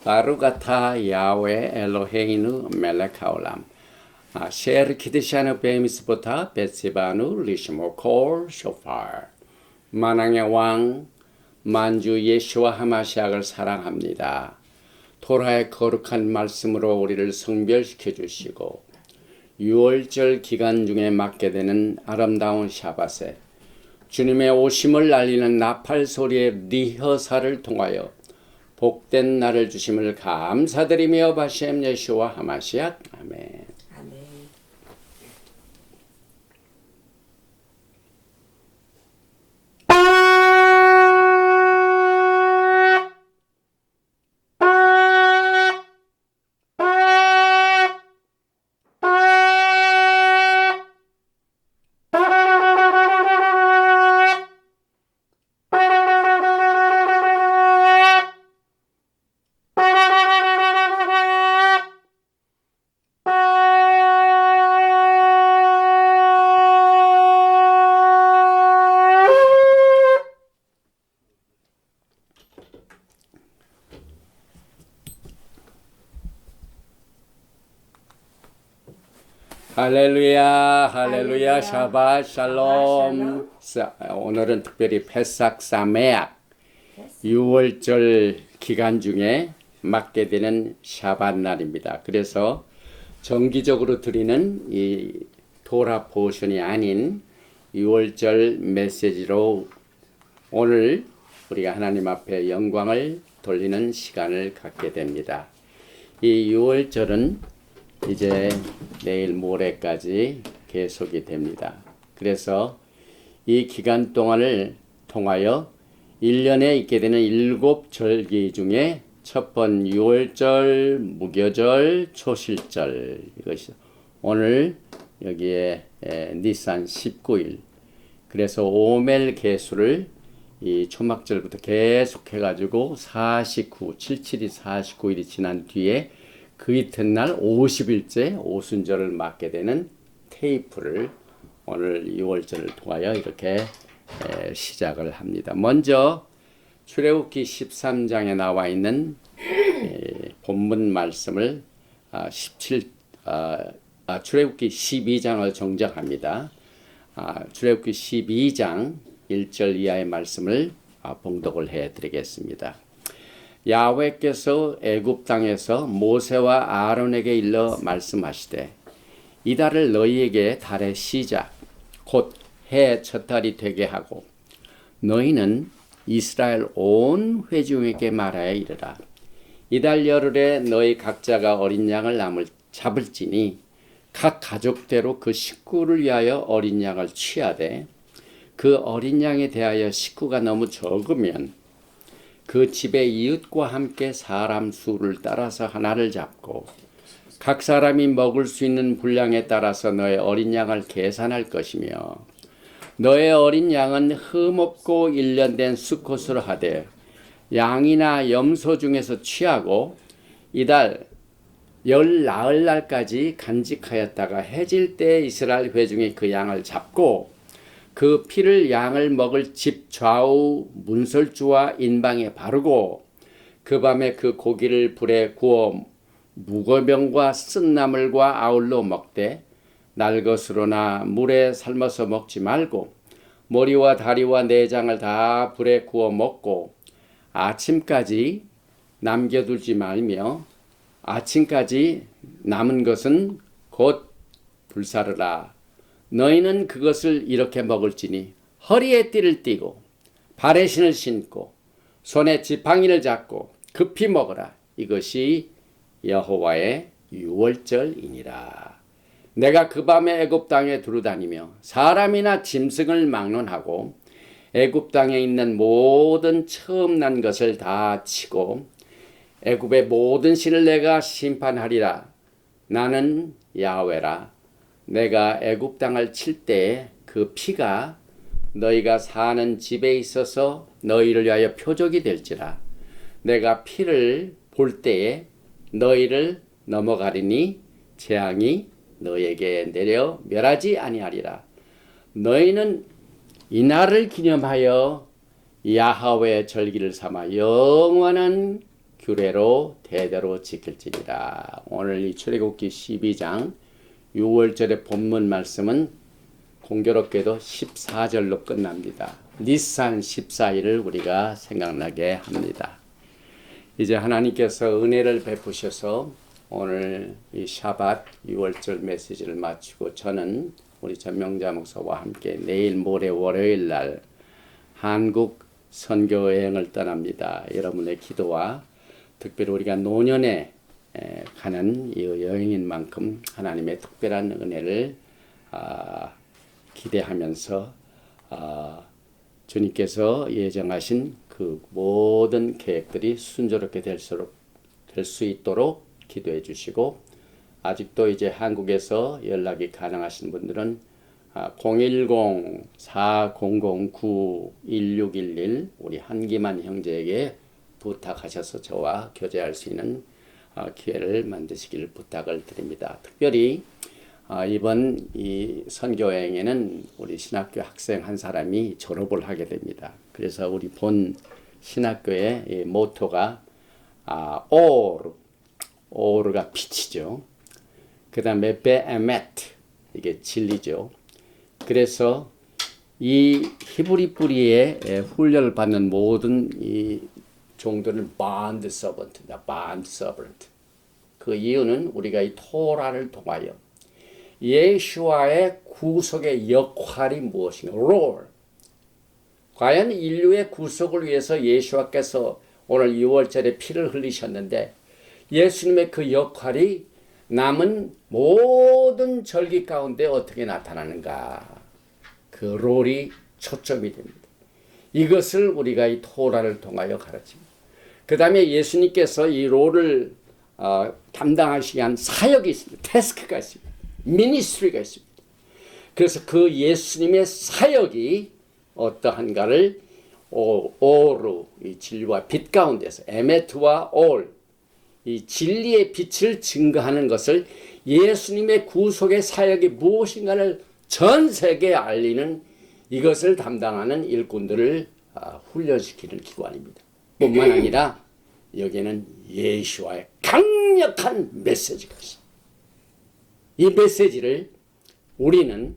바루가타 야훼 엘로헤이누 멜렉 하올람 셰르 키드샤누 베미스보타 베세바누 리시모 콜 쇼파. 만왕의 왕 만주 예수와 하마시약을 사랑합니다. 토라의 거룩한 말씀으로 우리를 성별시켜 주시고 6월절 기간 중에 맞게 되는 아름다운 샤밧에 주님의 오심을 알리는 나팔 소리의 리허설을 통하여 복된 날을 주심을 감사드리며 바셈 예수와 하마시약 아멘. 할렐루야, 할렐루야, 샤밧, 샬롬. 오늘은 특별히 페삭 사메악 6월절 기간 중에 맞게 되는 샤밧 날입니다. 그래서 정기적으로 드리는 이 토라 포션이 아닌 6월절 메시지로 오늘 우리가 하나님 앞에 영광을 돌리는 시간을 갖게 됩니다. 이 6월절은 이제 내일 모레까지 계속이 됩니다. 그래서 이 기간 동안을 통하여 1년에 있게 되는 7절기 중에 첫 번 6월절, 무교절, 초실절, 이것이 오늘 여기에 니산 19일. 그래서 오멜 개수를 이 초막절부터 계속해 가지고 49, 77이 49일이 지난 뒤에 그 이튿날 50일째 오순절을 맞게 되는 테이프를 오늘 6월절을 통하여 이렇게 시작을 합니다. 먼저 출애굽기 13장에 나와 있는 본문 말씀을 출애굽기 12장을 정정합니다. 출애굽기 12장 1절 이하의 말씀을 봉독을 해드리겠습니다. 야훼께서 애굽 땅에서 모세와 아론에게 일러 말씀하시되 이달을 너희에게 달의 시작 곧 해 첫 달이 되게 하고 너희는 이스라엘 온 회중에게 말하여 이르라. 이달 열흘에 너희 각자가 어린 양을 잡을지니 각 가족대로 그 식구를 위하여 어린 양을 취하되 그 어린 양에 대하여 식구가 너무 적으면 그 집의 이웃과 함께 사람 수를 따라서 하나를 잡고 각 사람이 먹을 수 있는 분량에 따라서 너의 어린 양을 계산할 것이며 너의 어린 양은 흠없고 1년 된 수컷으로 하되 양이나 염소 중에서 취하고 이달 열 나흘 날까지 간직하였다가 해질 때 이스라엘 회중이 그 양을 잡고 그 피를 양을 먹을 집 좌우 문설주와 인방에 바르고 그 밤에 그 고기를 불에 구워 무거병과 쓴 나물과 아울러 먹되 날 것으로나 물에 삶아서 먹지 말고 머리와 다리와 내장을 다 불에 구워 먹고 아침까지 남겨두지 말며 아침까지 남은 것은 곧 불사르라. 너희는 그것을 이렇게 먹을지니 허리에 띠를 띠고 발에 신을 신고 손에 지팡이를 잡고 급히 먹으라. 이것이 여호와의 6월절이니라. 내가 그 밤에 애굽 땅에 두루다니며 사람이나 짐승을 막론하고 애굽 땅에 있는 모든 처음 난 것을 다 치고 애굽의 모든 신을 내가 심판하리라. 나는 야훼라. 내가 애굽 땅을 칠 때에 그 피가 너희가 사는 집에 있어서 너희를 위하여 표적이 될지라. 내가 피를 볼 때에 너희를 넘어가리니 재앙이 너희에게 내려 멸하지 아니하리라. 너희는 이날을 기념하여 야훼의 절기를 삼아 영원한 규례로 대대로 지킬지니라. 오늘 이 출애굽기 12장 6월절의 본문 말씀은 공교롭게도 14절로 끝납니다. 니산 14일을 우리가 생각나게 합니다. 이제 하나님께서 은혜를 베푸셔서 오늘 이 샤밧 6월절 메시지를 마치고 저는 우리 전명자 목사와 함께 내일 모레 월요일 날 한국 선교 여행을 떠납니다. 여러분의 기도와 특별히 우리가 노년에 가는 이 여행인 만큼 하나님의 특별한 은혜를 기대하면서 주님께서 예정하신 그 모든 계획들이 순조롭게 될 수 있도록 기도해 주시고, 아직도 이제 한국에서 연락이 가능하신 분들은 010-4009-1611 우리 한기만 형제에게 부탁하셔서 저와 교제할 수 있는 기회를 만드시길 부탁을 드립니다. 특별히 이번 이 선교여행에는 우리 신학교 학생 한 사람이 졸업을 하게 됩니다. 그래서 우리 본 신학교의 이 모토가 오르가 빛이죠. 그 다음에 베에메트, 이게 진리죠. 그래서 이 히브리 뿌리에 훈련을 받는 모든 이 종들은 bond servant. 그 이유는 우리가 이 토라를 통하여 예수와의 구속의 역할이 무엇인가? 롤. 과연 인류의 구속을 위해서 예수와께서 오늘 6월절에 피를 흘리셨는데 예수님의 그 역할이 남은 모든 절기 가운데 어떻게 나타나는가? 그 롤이 초점이 됩니다. 이것을 우리가 이 토라를 통하여 가르칩니다. 그 다음에 예수님께서 이 롤을 담당하시기 위한 사역이 있습니다. 태스크가 있습니다. 미니스트리가 있습니다. 그래서 그 예수님의 사역이 어떠한가를 오르, 이 진리와 빛 가운데서 에메트와 올, 이 진리의 빛을 증거하는 것을 예수님의 구속의 사역이 무엇인가를 전 세계에 알리는 이것을 담당하는 일꾼들을 훈련시키는 기관입니다. 뿐만 아니라 여기에는 예수와의 강력한 메시지가 있습니다. 이 메시지를 우리는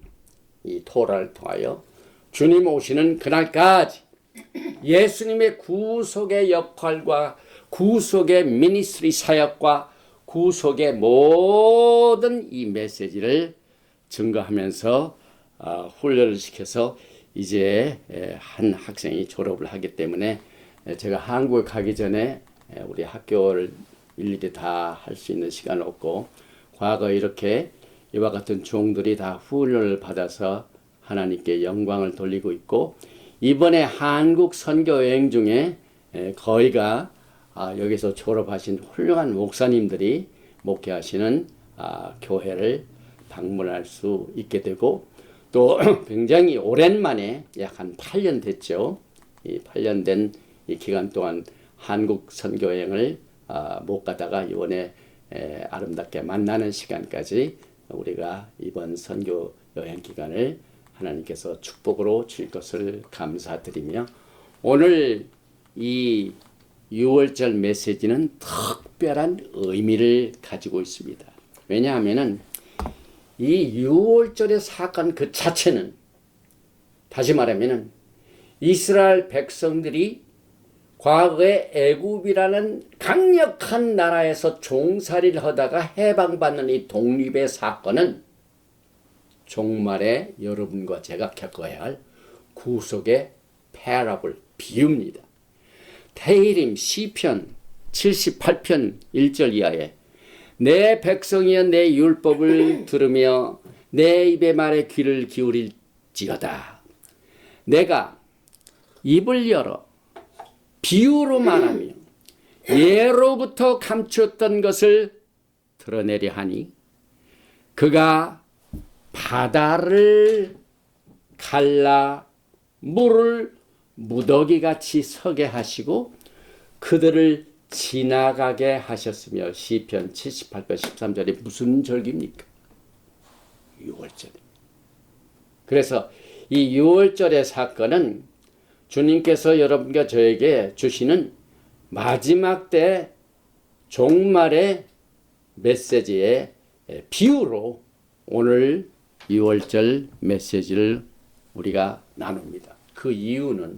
이 토라를 통하여 주님 오시는 그날까지 예수님의 구속의 역할과 구속의 미니스트리 사역과 구속의 모든 이 메시지를 증거하면서 훈련을 시켜서 이제 한 학생이 졸업을 하기 때문에 제가 한국에 가기 전에 우리 학교를 일일이 다 할 수 있는 시간은 없고, 과거 이렇게 이와 같은 종들이 다 훈련을 받아서 하나님께 영광을 돌리고 있고, 이번에 한국 선교 여행 중에 거의가 여기서 졸업하신 훌륭한 목사님들이 목회하시는 교회를 방문할 수 있게 되고, 또 굉장히 오랜만에 약 한 8년 됐죠. 이 8년 된 이 기간 동안 한국 선교 여행을 못 가다가 이번에 아름답게 만나는 시간까지 우리가 이번 선교 여행 기간을 하나님께서 축복으로 주실 것을 감사드리며, 오늘 이 6월절 메시지는 특별한 의미를 가지고 있습니다. 왜냐하면은 이 6월절의 사건 그 자체는, 다시 말하면은 이스라엘 백성들이 과거에 애굽이라는 강력한 나라에서 종살이를 하다가 해방받는 이 독립의 사건은 종말에 여러분과 제가 겪어야 할 구속의 패러블, 비유입니다. 테히림 시편 78편 1절 이하에 내 백성이여 내 율법을 들으며 내 입의 말에 귀를 기울일지어다. 내가 입을 열어 비유로 말하며 예로부터 감추었던 것을 드러내려 하니 그가 바다를 갈라 물을 무더기같이 서게 하시고 그들을 지나가게 하셨으며, 시편 78편 13절이 무슨 절기입니까? 6월절입니다. 그래서 이 6월절의 사건은 주님께서 여러분과 저에게 주시는 마지막 때 종말의 메시지의 비유로 오늘 6월절 메시지를 우리가 나눕니다. 그 이유는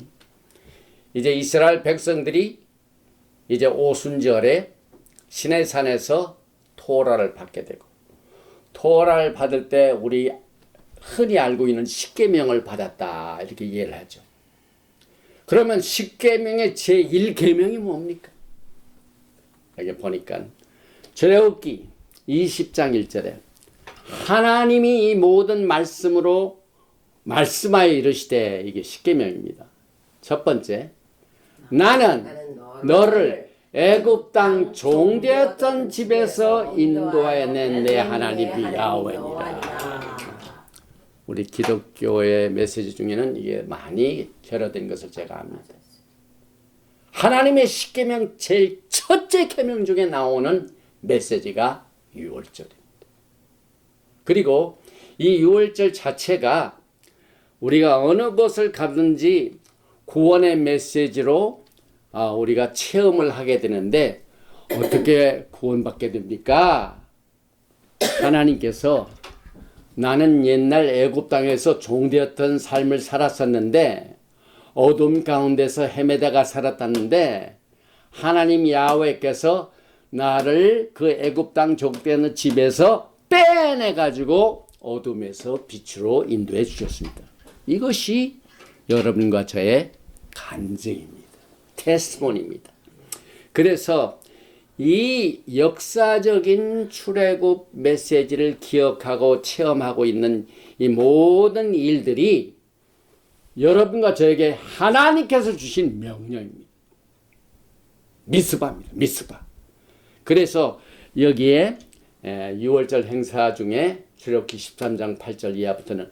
이제 이스라엘 백성들이 이제 오순절에 시내산에서 토라를 받게 되고, 토라를 받을 때 우리 흔히 알고 있는 십계명을 받았다 이렇게 이해를 하죠. 그러면 십계명의 제1계명이 뭡니까? 여기 보니까 출애굽기 20장 1절에 하나님이 이 모든 말씀으로 말씀하여 이르시되, 이게 십계명입니다. 첫 번째, 나는 너를 애굽 땅 종되었던 집에서 인도하여 낸 내 하나님이 야훼니라. 우리 기독교의 메시지 중에는 이게 많이 결여된 것을 제가 압니다. 하나님의 십계명 제일 첫째 계명 중에 나오는 메시지가 유월절입니다. 그리고 이 유월절 자체가 우리가 어느 것을 가든지 구원의 메시지로 우리가 체험을 하게 되는데, 어떻게 구원받게 됩니까? 하나님께서 나는 옛날 애굽 땅에서 종되었던 삶을 살았었는데 어둠 가운데서 헤매다가 살았다는데, 하나님 야훼께서 나를 그 애굽 땅 종되는 집에서 빼내 가지고 어둠에서 빛으로 인도해 주셨습니다. 이것이 여러분과 저의 간증입니다. 테스티모니입니다. 그래서 이 역사적인 출애굽 메시지를 기억하고 체험하고 있는 이 모든 일들이 여러분과 저에게 하나님께서 주신 명령입니다. 미스바입니다. 미스바. 그래서 여기에 6월절 행사 중에 출애굽기 13장 8절 이하부터는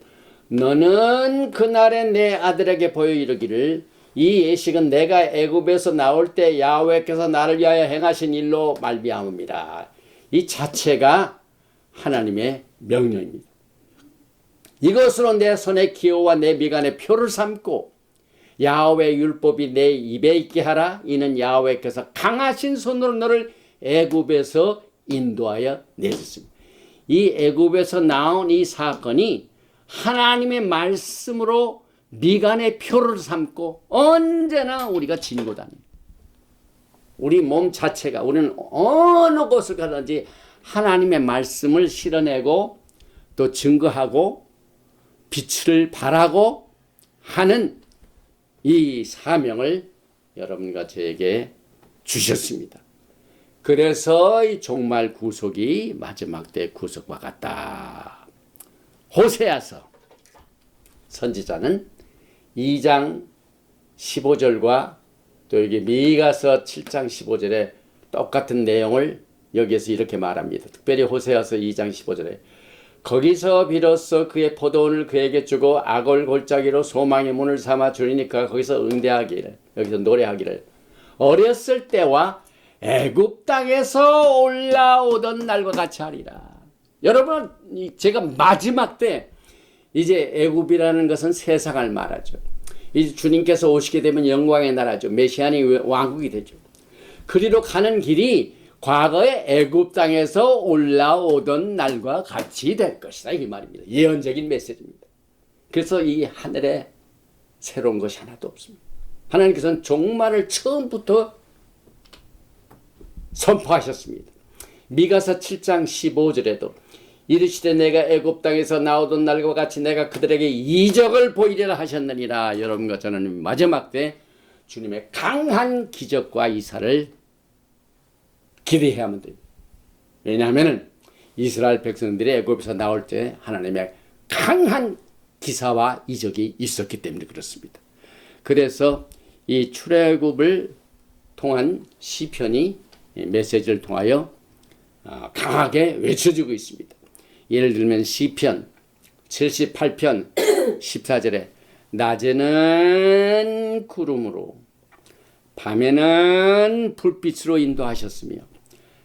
너는 그날에 내 아들에게 보여 이르기를 이 예식은 내가 애굽에서 나올 때 야훼께서 나를 위하여 행하신 일로 말미암음이라. 이 자체가 하나님의 명령입니다. 이것으로 내 손의 기호와 내 미간의 표를 삼고 야훼 율법이 내 입에 있게 하라. 이는 야훼께서 강하신 손으로 너를 애굽에서 인도하여 내셨습니다. 이 애굽에서 나온 이 사건이 하나님의 말씀으로 미간의 표를 삼고 언제나 우리가 지니고 다닙니다. 우리 몸 자체가, 우리는 어느 곳을 가든지 하나님의 말씀을 실어내고 또 증거하고 빛을 발하고 하는 이 사명을 여러분과 저에게 주셨습니다. 그래서 이 종말 구속이 마지막 때 구속과 같다. 호세아서 선지자는 2장 15절과 또 여기 미가서 7장 15절에 똑같은 내용을 여기에서 이렇게 말합니다. 특별히 호세아서 2장 15절에 거기서 비로소 그의 포도원을 그에게 주고 악을 골짜기로 소망의 문을 삼아 주리니까 거기서 응대하기를, 여기서 노래하기를 어렸을 때와 애굽 땅에서 올라오던 날과 같이 하리라. 여러분, 제가 마지막 때 이제 애굽이라는 것은 세상을 말하죠. 이제 주님께서 오시게 되면 영광의 나라죠. 메시아니 왕국이 되죠. 그리로 가는 길이 과거의 애굽 땅에서 올라오던 날과 같이 될 것이다, 이 말입니다. 예언적인 메시지입니다. 그래서 이 하늘에 새로운 것이 하나도 없습니다. 하나님께서는 종말을 처음부터 선포하셨습니다. 미가서 7장 15절에도 이르시되 내가 애굽 땅에서 나오던 날과 같이 내가 그들에게 이적을 보이리라 하셨느니라. 여러분과 저는 마지막 때 주님의 강한 기적과 이사를 기대해야만 됩니다. 왜냐하면 이스라엘 백성들이 애굽에서 나올 때 하나님의 강한 기사와 이적이 있었기 때문에 그렇습니다. 그래서 이 출애굽을 통한 시편이 메시지를 통하여 강하게 외쳐주고 있습니다. 예를 들면 시편 78편 14절에 낮에는 구름으로 밤에는 불빛으로 인도하셨으며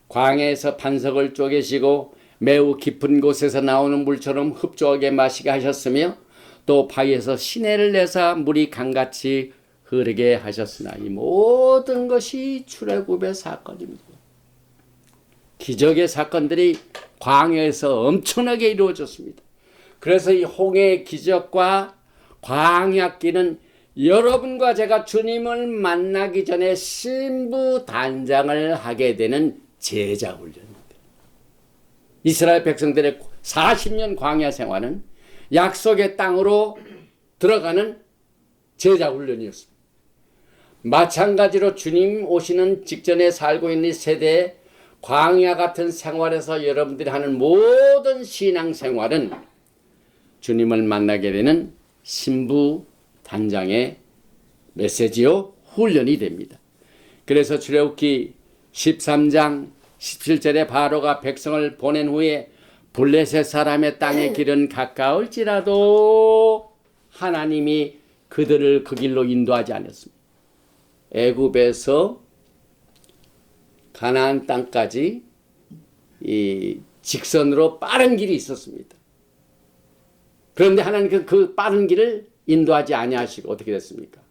광야에서 반석을 쪼개시고 매우 깊은 곳에서 나오는 물처럼 흡족하게 마시게 하셨으며 또 바위에서 시내를 내사 물이 강같이 흐르게 하셨으나 이 모든 것이 출애굽의 사건입니다. 기적의 사건들이 광야에서 엄청나게 이루어졌습니다. 그래서 이 홍해의 기적과 광야길은 여러분과 제가 주님을 만나기 전에 신부 단장을 하게 되는 제자 훈련입니다. 이스라엘 백성들의 40년 광야 생활은 약속의 땅으로 들어가는 제자 훈련이었습니다. 마찬가지로 주님 오시는 직전에 살고 있는 세대의 광야 같은 생활에서 여러분들이 하는 모든 신앙 생활은 주님을 만나게 되는 신부 단장의 메시지요 훈련이 됩니다. 그래서 출애굽기 13장 17절에 바로가 백성을 보낸 후에 블레셋 사람의 땅의 길은 가까울지라도 하나님이 그들을 그 길로 인도하지 않았습니다. 애굽에서 가나안 땅까지 이 직선으로 빠른 길이 있었습니다. 그런데 하나님께서 그 빠른 길을 인도하지 아니하시고 어떻게 됐습니까?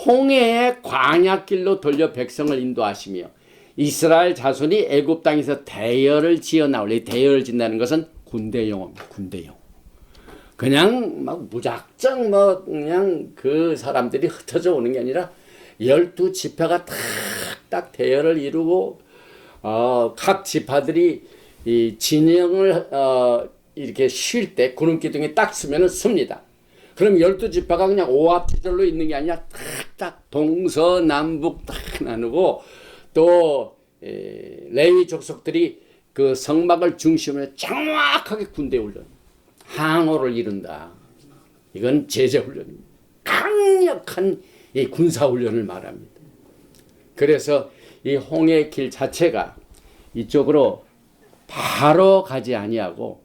홍해의 광야길로 돌려 백성을 인도하시며 이스라엘 자손이 애굽 땅에서 대열을 지어 나올, 대열을 짓는다는 것은 군대 용어입니다. 군대 용어. 그냥 막 무작정 그냥 그 사람들이 흩어져 오는 게 아니라 12지파가 딱 대열을 이루고 각 지파들이 이 진영을 이렇게 쉴 때 구름 기둥이 딱 쓰면은 씁니다. 그럼 12지파가 그냥 오합지졸로 있는 게 아니라 딱 동서남북 딱 나누고 또 레위 족속들이 그 성막을 중심으로 정확하게 군대 훈련, 항오를 이룬다. 이건 제자 훈련입니다. 강력한 이 군사 훈련을 말합니다. 그래서 이 홍해 길 자체가 이쪽으로 바로 가지 아니하고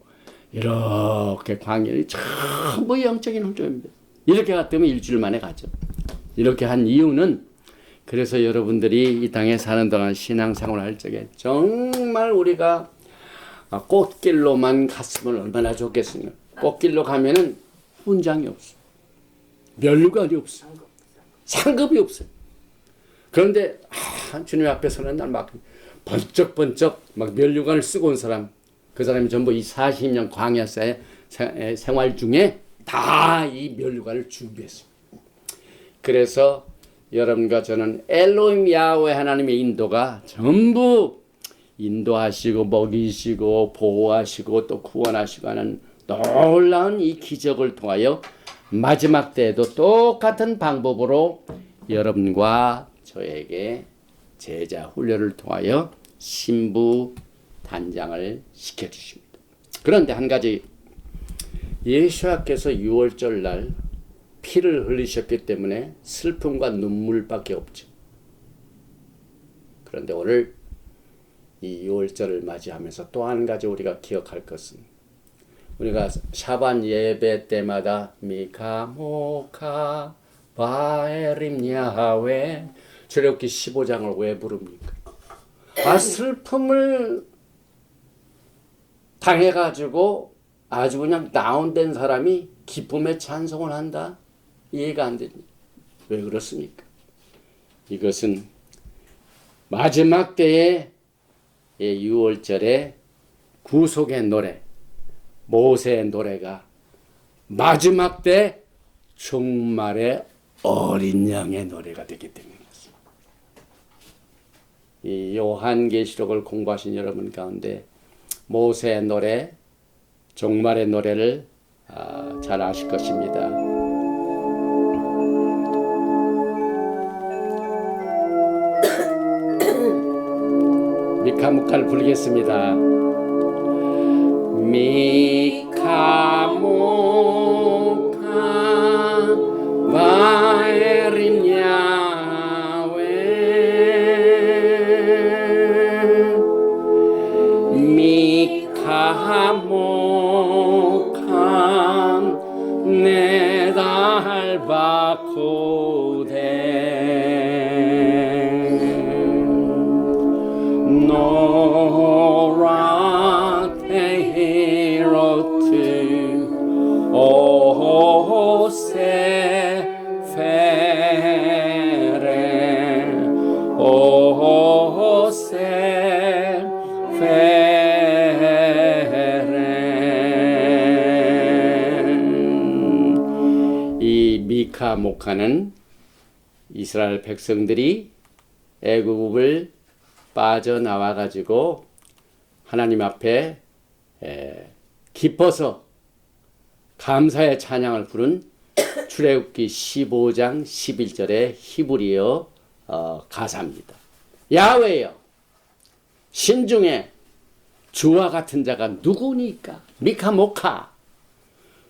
이렇게 광야를 전부 영적인 훈련입니다. 이렇게 갔다면 일주일 만에 가죠. 이렇게 한 이유는 그래서 여러분들이 이 땅에 사는 동안 신앙생활을 할 적에 정말 우리가 꽃길로만 갔으면 얼마나 좋겠습니까? 꽃길로 가면은 훈장이 없어, 멸관이 없어, 상급이 없어요. 그런데 주님 앞에서는 날 막 번쩍번쩍 막 면류관을 쓰고 온 사람, 그 사람이 전부 이 40년 광야사의 생활 중에 다 이 면류관을 준비했습니다. 그래서 여러분과 저는 엘로힘 야훼 하나님의 인도가 전부 인도하시고 먹이시고 보호하시고 또 구원하시고 하는 놀라운 이 기적을 통하여 마지막 때에도 똑같은 방법으로 여러분과 저에게 제자 훈련을 통하여 신부 단장을 시켜주십니다. 그런데 한 가지, 예수님께서 6월절 날 피를 흘리셨기 때문에 슬픔과 눈물밖에 없죠. 그런데 오늘 이 6월절을 맞이하면서 또 한 가지 우리가 기억할 것은, 우리가 샤반 예배 때마다 미카모카 바에림 야훼 출애굽기 15장을 왜 부릅니까? 슬픔을 당해가지고 아주 그냥 다운된 사람이 기쁨의 찬송을 한다? 이해가 안 됩니다. 왜 그렇습니까? 이것은 마지막 때의 6월절의 구속의 노래, 모세의 노래가 마지막 때 종말의 어린 양의 노래가 되기 때문입니다. 이 요한계시록을 공부하신 여러분 가운데 모세의 노래, 종말의 노래를 잘 아실 것입니다. 미카무카를 부르겠습니다. 미카무카 바에림 야훼 미카모카 네달바코데 노라테히로트 오세페레 오세페레 미카 모카는 이스라엘 백성들이 애굽을 빠져나와 가지고 하나님 앞에 기뻐서 감사의 찬양을 부른 출애굽기 15장 11절의 히브리어 가사입니다. 야훼여 신중에 주와 같은 자가 누구니까? 미카 모카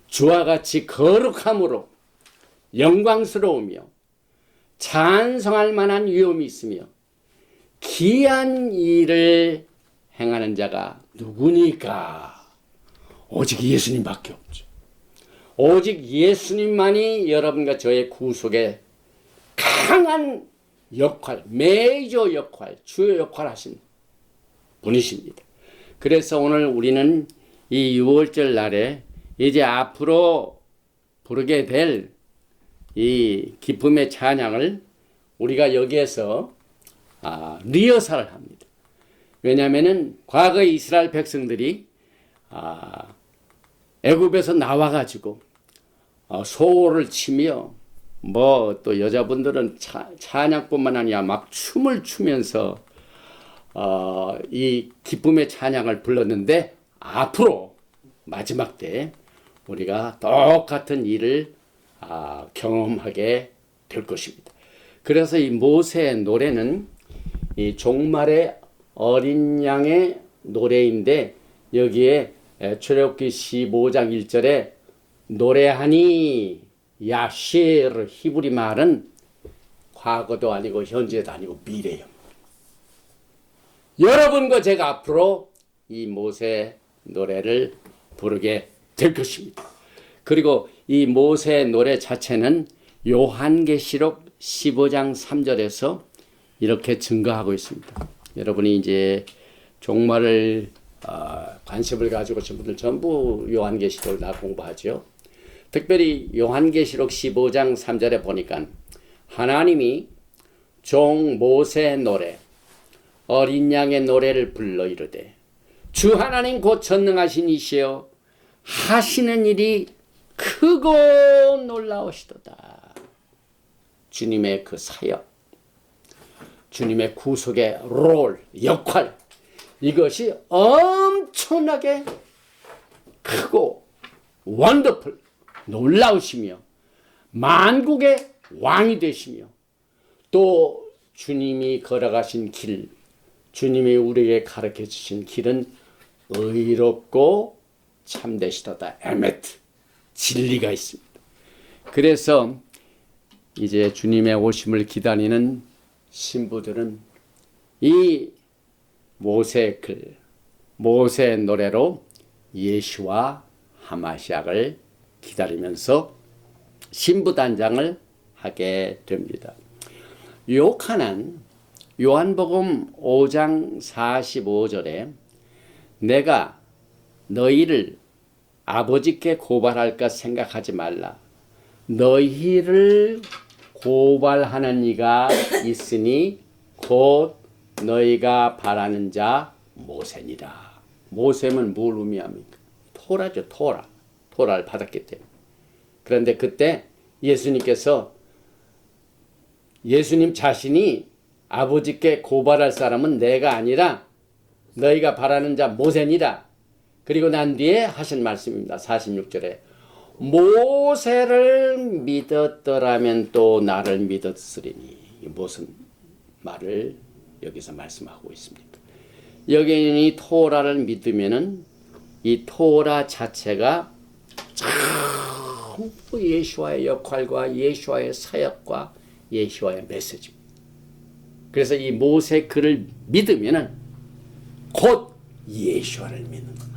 주와 같이 거룩함으로 영광스러우며 찬송할 만한 위엄이 있으며 기한 일을 행하는 자가 누구니까? 오직 예수님밖에 없죠. 오직 예수님만이 여러분과 저의 구속에 강한 역할, 메이저 역할, 주요 역할 하신 분이십니다. 그래서 오늘 우리는 이 6월절 날에 이제 앞으로 부르게 될 이 기쁨의 찬양을 우리가 여기에서 리허설을 합니다. 왜냐하면은 과거 이스라엘 백성들이 애굽에서 나와가지고 소호를 치며 뭐 또 여자분들은 찬양뿐만 아니라 막 춤을 추면서 이 기쁨의 찬양을 불렀는데 앞으로 마지막 때 우리가 똑같은 일을 경험하게 될 것입니다. 그래서 이 모세의 노래는 이 종말의 어린 양의 노래인데 여기에 출애굽기 15장 1절에 노래하니 야시르 히브리 말은 과거도 아니고 현재도 아니고 미래예요. 여러분과 제가 앞으로 이 모세 노래를 부르게 될 것입니다. 그리고 이 모세 노래 자체는 요한계시록 15장 3절에서 이렇게 증거하고 있습니다. 여러분이 이제 종말을 관심을 가지고 오신 분들 전부 요한계시록을 다 공부하죠. 특별히 요한계시록 15장 3절에 보니까 하나님이 종 모세의 노래 어린 양의 노래를 불러 이르되 주 하나님 곧 전능하신 이시여 하시는 일이 크고 놀라우시도다. 주님의 그 사역, 주님의 구속의 롤, 역할, 이것이 엄청나게 크고 원더풀, 놀라우시며 만국의 왕이 되시며 또 주님이 걸어가신 길, 주님이 우리에게 가르쳐 주신 길은 의롭고 참되시도다. 에메트, 진리가 있습니다. 그래서 이제 주님의 오심을 기다리는 신부들은 이 모세의 글, 모세의 노래로 예수와 하마시약을 기다리면서 신부단장을 하게 됩니다. 요한은 요한복음 5장 45절에 내가 너희를 아버지께 고발할까 생각하지 말라. 너희를 고발하는 이가 있으니 곧 너희가 바라는 자 모세니라. 모세는 뭘 의미합니까? 토라죠. 토라를 받았기 때문에. 그런데 그때 예수님께서 예수님 자신이 아버지께 고발할 사람은 내가 아니라 너희가 바라는 자 모세니라. 그리고 난 뒤에 하신 말씀입니다. 46절에 모세를 믿었더라면 또 나를 믿었으리니. 무슨 말을 여기서 말씀하고 있습니까? 여기는 토라를 믿으면은 이 토라 자체가 전부 예수와의 역할과 예수와의 사역과 예수와의 메시지입니다. 그래서 이 모세 글을 믿으면은 곧 예수와를 믿는 겁니다.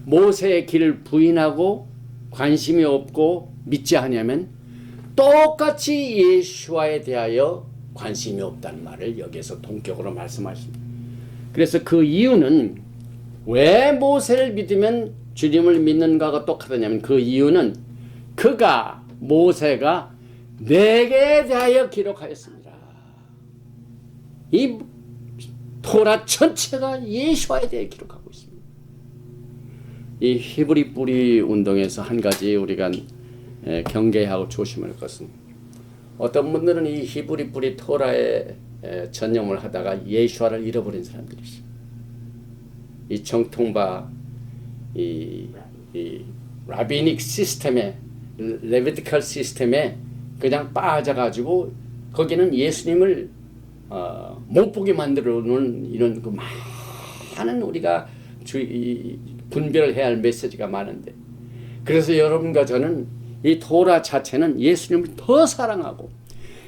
모세의 길을 부인하고 관심이 없고 믿지 않으면 똑같이 예수와에 대하여 관심이 없다는 말을 여기에서 동격으로 말씀하십니다. 그래서 그 이유는 왜 모세를 믿으면 주님을 믿는가가 똑같으냐면 그 이유는 모세가 내게 대하여 기록하였습니다. 이 토라 전체가 예수와에 대해 기록하고 있습니다. 이 히브리 뿌리 운동에서 한 가지 우리가 경계하고 조심할 것은, 어떤 분들은 이 히브리 뿌리 토라에 전념을 하다가 예수와를 잃어버린 사람들이 있어요. 이 정통파 이 라비닉 시스템에, 레비티컬 시스템에 그냥 빠져가지고 거기는 예수님을 못 보게 만들어 놓은 이런 그 많은 우리가 분별을 해야 할 메시지가 많은데, 그래서 여러분과 저는 이 토라 자체는 예수님을 더 사랑하고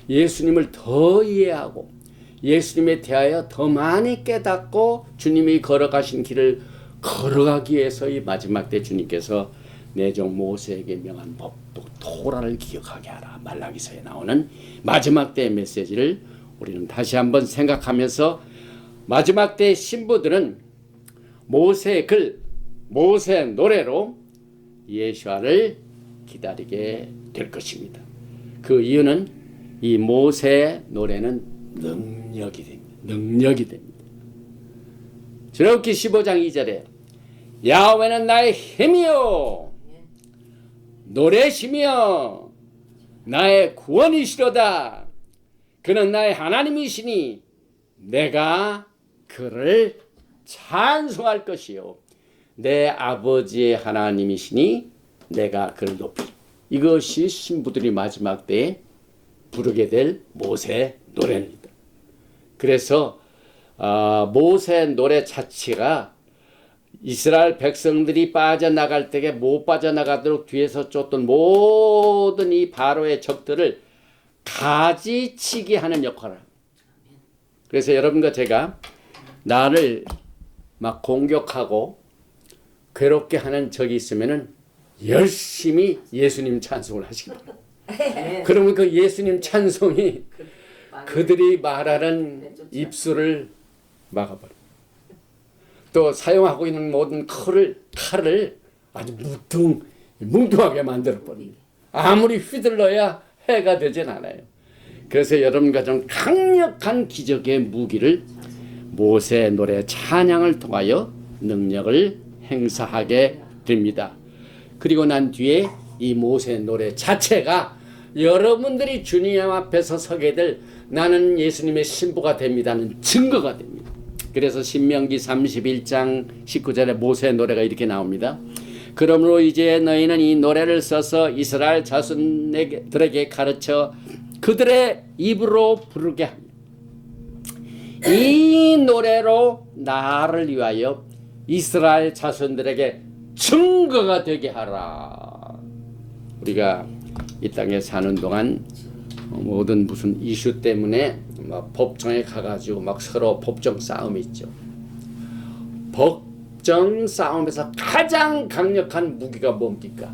예수님을 더 이해하고 예수님에 대하여 더 많이 깨닫고 주님이 걸어가신 길을 걸어가기 위해서 이 마지막 때 주님께서 내 종 모세에게 명한 법, 또 토라를 기억하게 하라, 말라기서에 나오는 마지막 때의 메시지를 우리는 다시 한번 생각하면서, 마지막 때의 신부들은 모세의 글, 모세의 노래로 예수와를 기다리게 될 것입니다. 그 이유는 이 모세의 노래는 능력이 됩니다. 능력이 됩니다. 출애굽기 15장 2절에 야훼는 나의 힘이요 노래시며 나의 구원이시로다. 그는 나의 하나님이시니 내가 그를 찬송할 것이요 내 아버지의 하나님이시니 내가 그를 높이. 이것이 신부들이 마지막 때에 부르게 될 모세의 노래입니다. 그래서 모세의 노래 자체가 이스라엘 백성들이 빠져나갈 때에 못 빠져나가도록 뒤에서 쫓던 모든 이 바로의 적들을 가지치기 하는 역할을 합니다. 그래서 여러분과 제가 나를 막 공격하고 괴롭게 하는 적이 있으면은 열심히 예수님 찬송을 하시기 바랍니다. 그러면 그 예수님 찬송이 그들이 말하는 입술을 막아버립니다. 또 사용하고 있는 모든 칼을 아주 뭉뚱하게 만들어버립니다. 아무리 휘둘러야 해가 되진 않아요. 그래서 여러분과 좀 강력한 기적의 무기를 모세의 노래 찬양을 통하여 능력을 행사하게 됩니다. 그리고 난 뒤에 이 모세의 노래 자체가 여러분들이 주님 앞에서 서게 될 나는 예수님의 신부가 됩니다는 증거가 됩니다. 그래서 신명기 31장 19절에 모세의 노래가 이렇게 나옵니다. 그러므로 이제 너희는 이 노래를 써서 이스라엘 자손들에게 가르쳐 그들의 입으로 부르게 합니다. 이 노래로 나를 위하여 이스라엘 자손들에게 증거가 되게 하라. 우리가 이 땅에 사는 동안 모든 무슨 이슈 때문에 막 법정에 가가지고 막 서로 법정 싸움이 있죠. 법정 싸움에서 가장 강력한 무기가 뭡니까?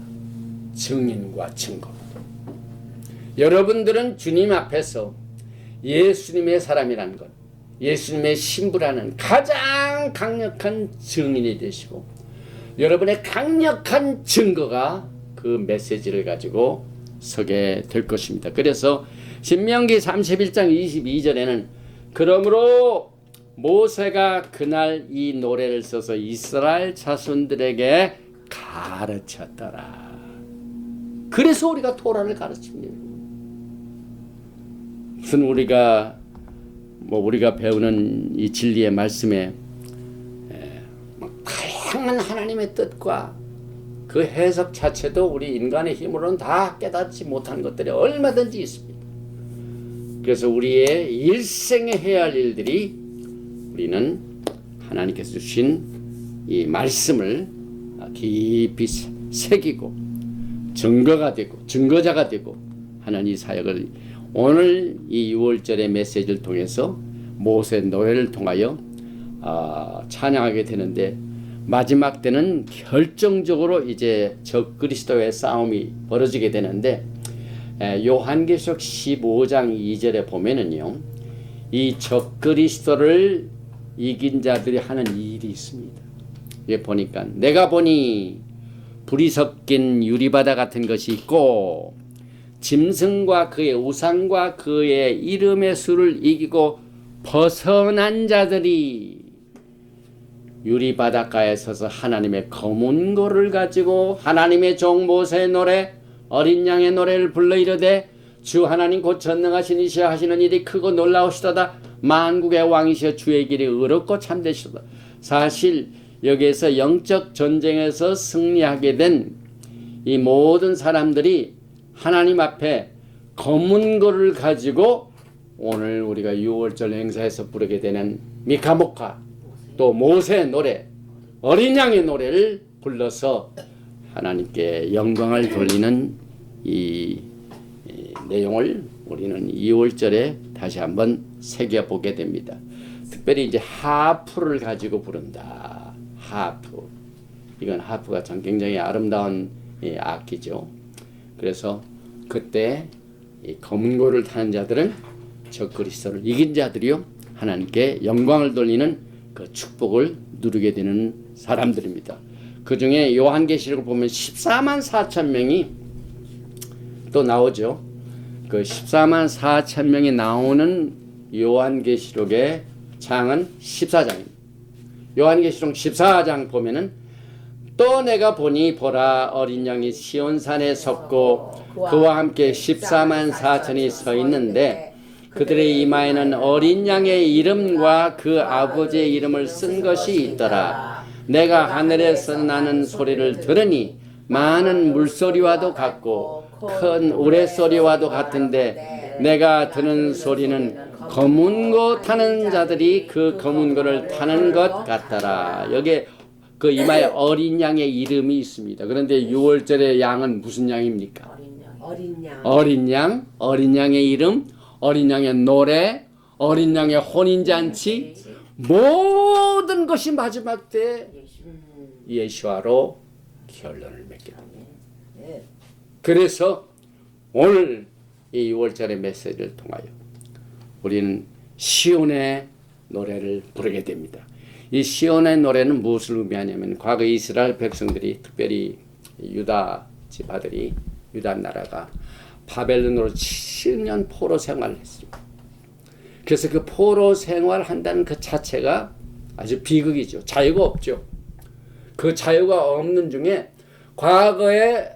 증인과 증거. 여러분들은 주님 앞에서 예수님의 사람이라는 것, 예수님의 신부라는 가장 강력한 증인이 되시고, 여러분의 강력한 증거가 그 메시지를 가지고 서게 될 것입니다. 그래서 신명기 31장 22절에는 그러므로 모세가 그날 이 노래를 써서 이스라엘 자손들에게 가르쳤더라. 그래서 우리가 토라를 가르칩니다. 무슨 우리가 배우는 이 진리의 말씀에 다양한 하나님의 뜻과 그 해석 자체도 우리 인간의 힘으로는 다 깨닫지 못한 것들이 얼마든지 있습니다. 그래서 우리의 일생에 해야 할 일들이, 우리는 하나님께서 주신 이 말씀을 깊이 새기고 증거가 되고 증거자가 되고 하는 이 사역을 오늘 이 6월절의 메시지를 통해서 모세 노래를 통하여 찬양하게 되는데, 마지막 때는 결정적으로 이제 적그리스도의 싸움이 벌어지게 되는데, 요한계시록 15장 2절에 보면은요, 이 적그리스도를 이긴 자들이 하는 일이 있습니다. 여기 보니까 내가 보니 불이 섞인 유리바다 같은 것이 있고 짐승과 그의 우상과 그의 이름의 수를 이기고 벗어난 자들이 유리바닷가에 서서 하나님의 검은 고를 가지고 하나님의 종 모세의 노래 어린 양의 노래를 불러 이르되 주 하나님 곧 전능하신 이시여 하시는 일이 크고 놀라우시도다. 만국의 왕이시여 주의 길이 의롭고 참되시도다. 사실 여기에서 영적 전쟁에서 승리하게 된 이 모든 사람들이 하나님 앞에 검은고를 가지고 오늘 우리가 6월절 행사에서 부르게 되는 미카모카 또 모세 노래 어린 양의 노래를 불러서 하나님께 영광을 돌리는 이 내용을 우리는 2월절에 다시 한번 새겨보게 됩니다. 특별히 이제 하프를 가지고 부른다. 하프. 이건 하프가 참 굉장히 아름다운 악기죠. 그래서 그때 이 검은고를 타는 자들은 적그리스도를 이긴 자들이요 하나님께 영광을 돌리는 그 축복을 누리게 되는 사람들입니다. 그 중에 요한계시록을 보면 14만 4천 명이 또 나오죠. 그 14만 4천 명이 나오는 요한계시록의 장은 14장입니다. 요한계시록 14장 보면은 또 내가 보니 보라 어린 양이 시온산에 섰고 그와 함께 14만 4천이 서 있는데 그들의 이마에는 어린 양의 이름과 그 아버지의 이름을 쓴 것이 있더라. 내가 하늘에서 나는 소리를 들으니 많은 물소리와도 같고 큰 우레소리와도 같은데 내가 듣는 소리는 검은고 타는 자들이 그 검은고를 타는 것 같더라. 여기에 그 이마에 어린 양의 이름이 있습니다. 그런데 6월절의 양은 무슨 양입니까? 어린 양, 어린 양의 이름, 어린 양의 노래, 어린 양의 혼인잔치, 모든 것이 마지막 때 예수와로 결론을 맺게 됩니다. 그래서 오늘 이 6월절의 메시지를 통하여 우리는 시온의 노래를 부르게 됩니다. 이 시온의 노래는 무엇을 의미하냐면 과거 이스라엘 백성들이 특별히 유다 지파들이 유다 나라가 바벨론으로 70년 포로 생활을 했습니다. 그래서 그 포로 생활한다는 그 자체가 아주 비극이죠. 자유가 없죠. 그 자유가 없는 중에 과거에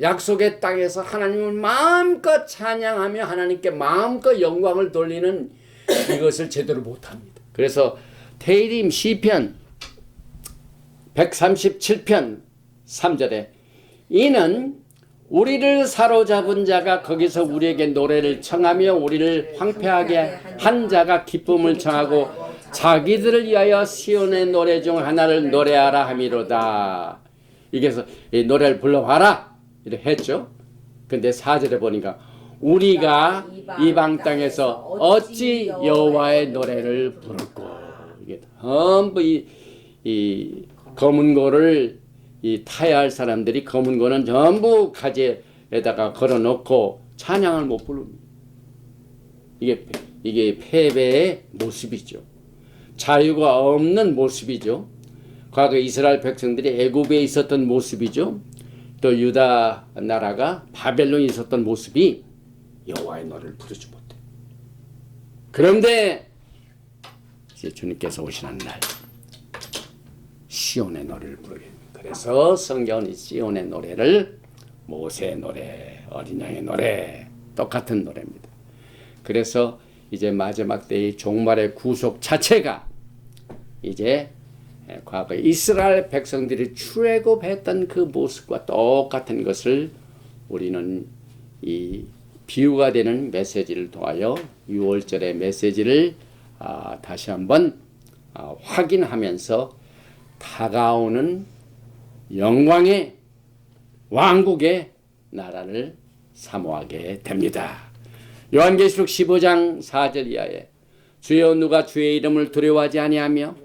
약속의 땅에서 하나님을 마음껏 찬양하며 하나님께 마음껏 영광을 돌리는 이것을 제대로 못합니다. 그래서 테일림 시편 137편 3절에 이는 우리를 사로잡은 자가 거기서 우리에게 노래를 청하며 우리를 황폐하게 한 자가 기쁨을 청하고 자기들을 위하여 시온의 노래 중 하나를 노래하라 함이로다. 이게서 이 노래를 불러봐라 이렇게 했죠. 근데 4절에 보니까 우리가 이방 땅에서 어찌 여호와의 노래를 부를꼬. 이게 전부 이 검은고를 이 타야 할 사람들이 검은고는 전부 가지에다가 걸어놓고 찬양을 못 부릅니다. 이게 패배의 모습이죠. 자유가 없는 모습이죠. 과거 이스라엘 백성들이 애굽에 있었던 모습이죠. 또 유다 나라가 바벨론에 있었던 모습이 여호와의 노래를 부르지 못해. 그런데 이제 주님께서 오시는 날 시온의 노래를 부르게 됩니다. 그래서 성경은 시온의 노래를 모세의 노래, 어린 양의 노래 똑같은 노래입니다. 그래서 이제 마지막 때의 종말의 구속 자체가 이제 과거 이스라엘 백성들이 출애굽했던 그 모습과 똑같은 것을 우리는 이 비유가 되는 메시지를 통하여 6월절의 메시지를 다시 한번 확인하면서 다가오는 영광의 왕국의 나라를 사모하게 됩니다. 요한계시록 15장 4절 이하에 주여 누가 주의 이름을 두려워하지 아니하며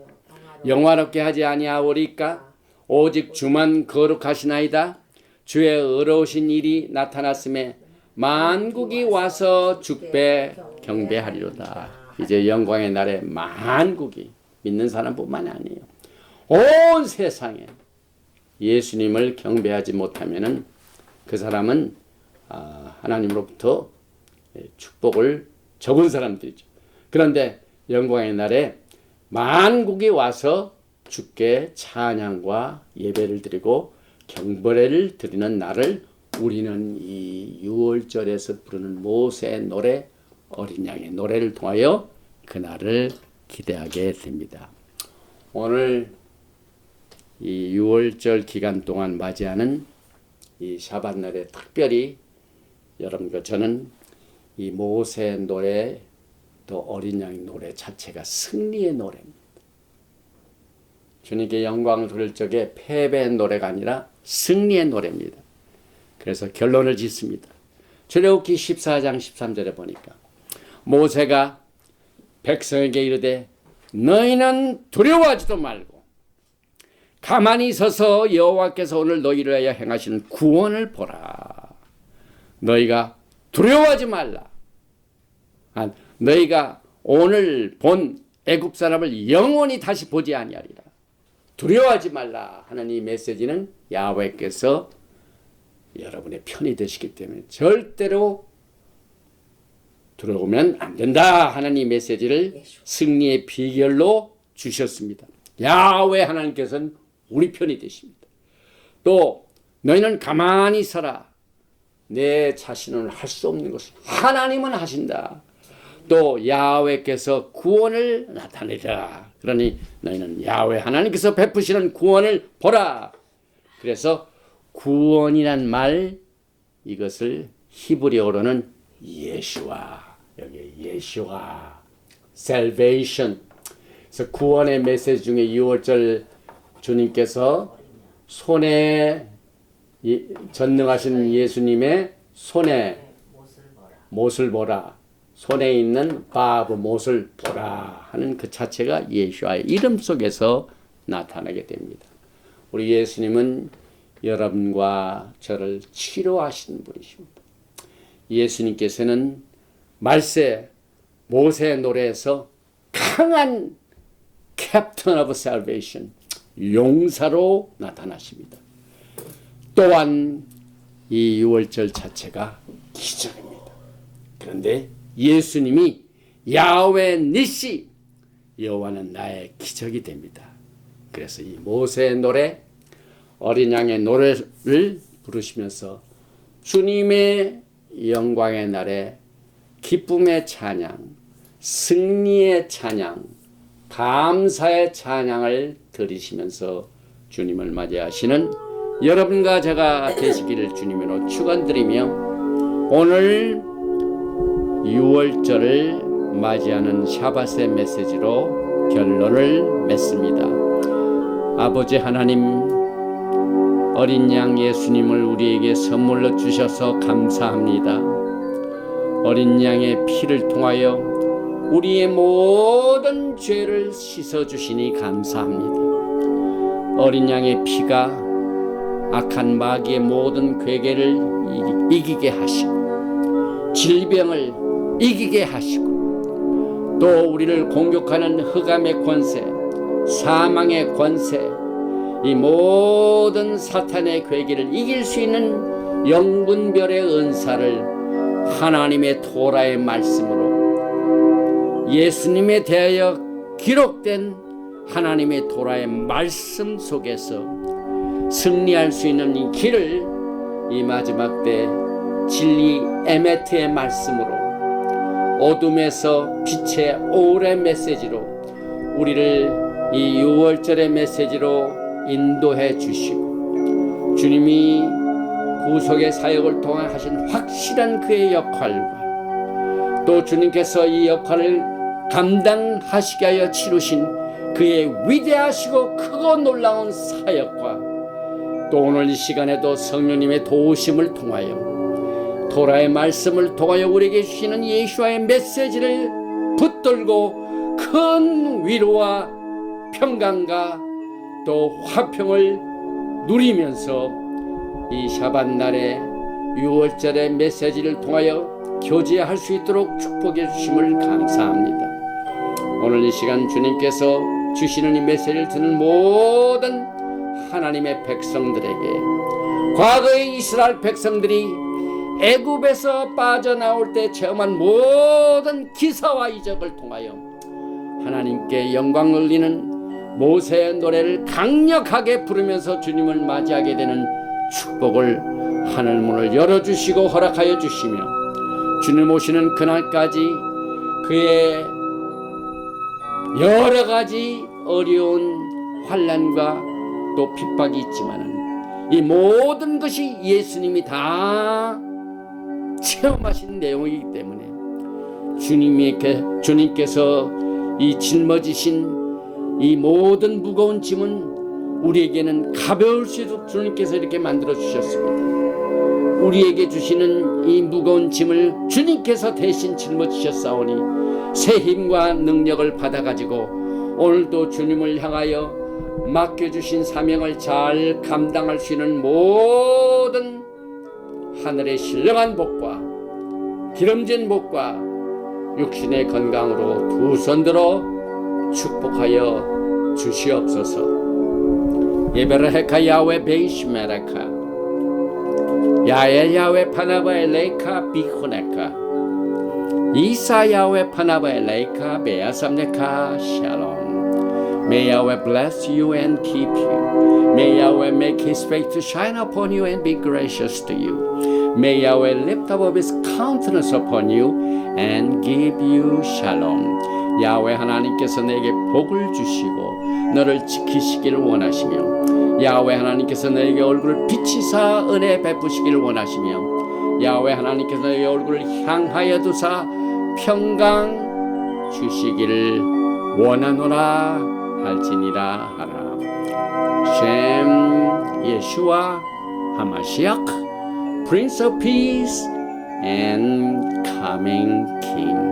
영화롭게 하지 아니하오리까 오직 주만 거룩하시나이다. 주의 의로우신 일이 나타났음에 만국이 와서 주께 경배하리로다. 이제 영광의 날에 만국이 믿는 사람뿐만 아니에요. 온 세상에 예수님을 경배하지 못하면은 그 사람은 하나님으로부터 축복을 접은 사람들이죠. 그런데 영광의 날에 만국이 와서 주께 찬양과 예배를 드리고 경배를 드리는 날을 우리는 이 유월절에서 부르는 모세의 노래, 어린 양의 노래를 통하여 그날을 기대하게 됩니다. 오늘 이 유월절 기간 동안 맞이하는 이 샤밧날에 특별히 여러분과 저는 이 모세의 노래 또 어린 양의 노래 자체가 승리의 노래입니다. 주님께 영광을 돌릴 적에 패배의 노래가 아니라 승리의 노래입니다. 그래서 결론을 짓습니다. 출애굽기 14장 13절에 보니까 모세가 백성에게 이르되 너희는 두려워하지도 말고 가만히 서서 여호와께서 오늘 너희를 위하여 행하시는 구원을 보라. 너희가 두려워하지 말라. 너희가 오늘 본 애굽 사람을 영원히 다시 보지 아니하리라. 두려워하지 말라 하는 이 메시지는 야훼께서 여러분의 편이 되시기 때문에 절대로 두려우면 안 된다 하는 이 메시지를 승리의 비결로 주셨습니다. 야훼 하나님께서는 우리 편이 되십니다. 또 너희는 가만히 서라. 내 자신은 할 수 없는 것을 하나님은 하신다. 또 야훼께서 구원을 나타내라. 그러니 너희는 야훼 하나님께서 베푸시는 구원을 보라. 그래서 구원이란 말, 이것을 히브리어로는 예슈아, 여기 예슈아, salvation. 그래서 구원의 메시지 중에 6월절 주님께서 손에 전능하신 예수님의 손에 못을 보라. 손에 있는 바브 못을 보라 하는 그 자체가 예수와의 이름 속에서 나타나게 됩니다. 우리 예수님은 여러분과 저를 치료하시는 분이십니다. 예수님께서는 말세 모세의 노래에서 강한 캡틴 오브 살베이션, 용사로 나타나십니다. 또한 이 6월절 자체가 기적입니다. 그런데 예수님이 야훼 니시, 여호와는 나의 기적이 됩니다. 그래서 이 모세의 노래, 어린 양의 노래를 부르시면서 주님의 영광의 날에 기쁨의 찬양, 승리의 찬양, 감사의 찬양을 드리시면서 주님을 맞이하시는 여러분과 제가 되시기를 주님으로 축원드리며 오늘 6월절을 맞이하는 샤밧의 메시지로 결론을 맺습니다. 아버지 하나님, 어린 양 예수님을 우리에게 선물로 주셔서 감사합니다. 어린 양의 피를 통하여 우리의 모든 죄를 씻어주시니 감사합니다. 어린 양의 피가 악한 마귀의 모든 괴계를 이기게 하시고 질병을 이기게 하시고 또 우리를 공격하는 흑암의 권세, 사망의 권세, 이 모든 사탄의 괴계를 이길 수 있는 영분별의 은사를 하나님의 토라의 말씀으로 예수님에 대하여 기록된 하나님의 토라의 말씀 속에서 승리할 수 있는 이 길을 이 마지막 때 진리 에메트의 말씀으로 어둠에서 빛의 오래 메시지로 우리를 이 6월절의 메시지로 인도해 주시고 주님이 구속의 사역을 통해 하신 확실한 그의 역할과 또 주님께서 이 역할을 감당하시게 하여 치르신 그의 위대하시고 크고 놀라운 사역과 또 오늘 이 시간에도 성령님의 도우심을 통하여 토라의 말씀을 통하여 우리에게 주시는 예수와의 메시지를 붙들고 큰 위로와 평강과 또 화평을 누리면서 이 샤밧날의 6월절의 메시지를 통하여 교제할 수 있도록 축복해 주심을 감사합니다. 오늘 이 시간 주님께서 주시는 이 메시지를 듣는 모든 하나님의 백성들에게 과거의 이스라엘 백성들이 애굽에서 빠져나올 때 체험한 모든 기사와 이적을 통하여 하나님께 영광 올리는 모세의 노래를 강력하게 부르면서 주님을 맞이하게 되는 축복을 하늘문을 열어주시고 허락하여 주시며 주님 오시는 그날까지 그의 여러 가지 어려운 환난과 또 핍박이 있지만은 이 모든 것이 예수님이 다 체험하신 내용이기 때문에 주님께서 이 짊어지신 이 모든 무거운 짐은 우리에게는 가벼울 수 있도록 주님께서 이렇게 만들어 주셨습니다. 우리에게 주시는 이 무거운 짐을 주님께서 대신 짊어지셨사오니 새 힘과 능력을 받아가지고 오늘도 주님을 향하여 맡겨주신 사명을 잘 감당할 수 있는 모든 하늘의 신령한 복과 기름진 복과 육신의 건강으로 두 손 들어 축복하여 주시옵소서. 예베르헤카 야외 베이시메라카 야엘 야외 파나바에 레이카 비후네카 이사 야외 파나바에 레이카 베야삼네카 샬롬. May Yahweh bless you and keep you. May Yahweh make His face to shine upon you and be gracious to you. May Yahweh lift up His countenance upon you and give you shalom. 야훼 하나님께서 내게 복을 주시고 너를 지키시기를 원하시며 야훼 하나님께서 너에게 얼굴을 비치사 은혜 베푸시기를 원하시며 야훼 하나님께서 너의 얼굴을 향하여 두사 평강 주시기를 원하노라 할지니라 하라. 셴 예슈아 하마시악 Prince of Peace and Coming King.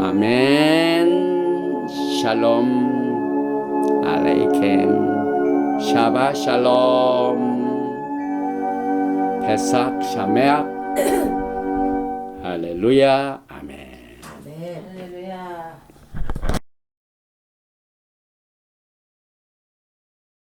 아멘. 샬롬 알레이켐 샤바 샬롬 페삭 샤메악 할렐루야.